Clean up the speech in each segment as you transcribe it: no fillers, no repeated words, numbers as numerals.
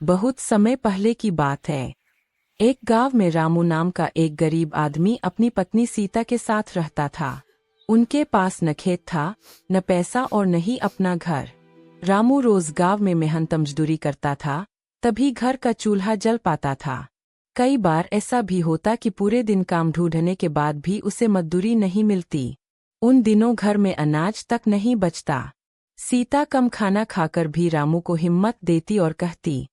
बहुत समय पहले की बात है। एक गांव में रामू नाम का एक गरीब आदमी अपनी पत्नी सीता के साथ रहता था। उनके पास न खेत था, न पैसा और न ही अपना घर। रामू रोज गांव में मेहनत मजदूरी करता था, तभी घर का चूल्हा जल पाता था। कई बार ऐसा भी होता कि पूरे दिन काम ढूंढने के बाद भी उसे मजदूरी नहीं मिलती। उन दिनों घर में अनाज तक नहीं बचता। सीता कम खाना खाकर भी रामू को हिम्मत देती और कहती,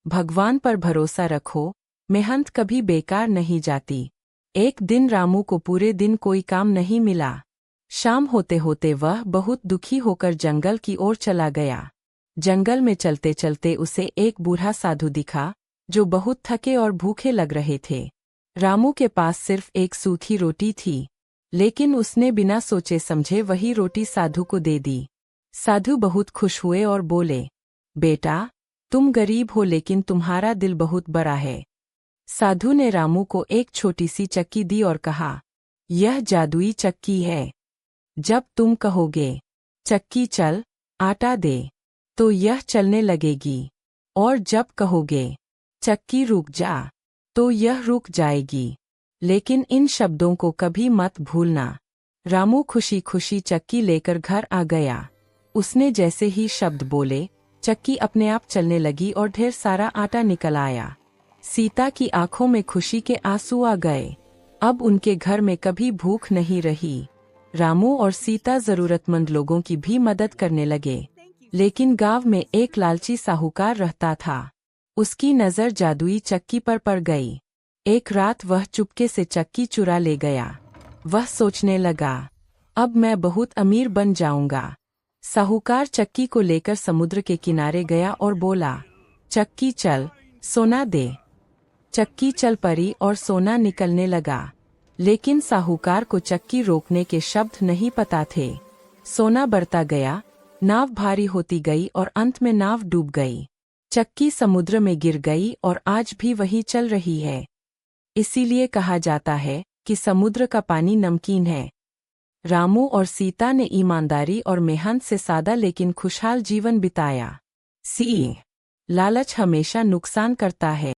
भगवान पर भरोसा रखो, मेहनत कभी बेकार नहीं जाती। एक दिन रामू को पूरे दिन कोई काम नहीं मिला। शाम होते होते वह बहुत दुखी होकर जंगल की ओर चला गया। जंगल में चलते चलते उसे एक बूढ़ा साधु दिखा, जो बहुत थके और भूखे लग रहे थे। रामू के पास सिर्फ एक सूखी रोटी थी, लेकिन उसने बिना सोचे समझे वही रोटी साधु को दे दी। साधु बहुत खुश हुए और बोले, बेटा, तुम गरीब हो लेकिन तुम्हारा दिल बहुत बड़ा है। साधु ने रामू को एक छोटी सी चक्की दी और कहा, यह जादुई चक्की है। जब तुम कहोगे, चक्की चल, आटा दे, तो यह चलने लगेगी, और जब कहोगे, चक्की रुक जा, तो यह रुक जाएगी। लेकिन इन शब्दों को कभी मत भूलना। रामू खुशी खुशी चक्की लेकर घर आ गया। उसने जैसे ही शब्द बोले, चक्की अपने आप चलने लगी और ढेर सारा आटा निकल आया। सीता की आंखों में खुशी के आंसू आ गए। अब उनके घर में कभी भूख नहीं रही। रामू और सीता जरूरतमंद लोगों की भी मदद करने लगे। लेकिन गांव में एक लालची साहूकार रहता था। उसकी नज़र जादुई चक्की पर पड़ गई। एक रात वह चुपके से चक्की चुरा ले गया। वह सोचने लगा, अब मैं बहुत अमीर बन जाऊंगा। साहूकार चक्की को लेकर समुद्र के किनारे गया और बोला, चक्की चल, सोना दे। चक्की चल पड़ी और सोना निकलने लगा। लेकिन साहूकार को चक्की रोकने के शब्द नहीं पता थे। सोना बढ़ता गया, नाव भारी होती गई और अंत में नाव डूब गई। चक्की समुद्र में गिर गई और आज भी वही चल रही है। इसीलिए कहा जाता है कि समुद्र का पानी नमकीन है। रामू और सीता ने ईमानदारी और मेहनत से सादा लेकिन खुशहाल जीवन बिताया। सी लालच हमेशा नुकसान करता है।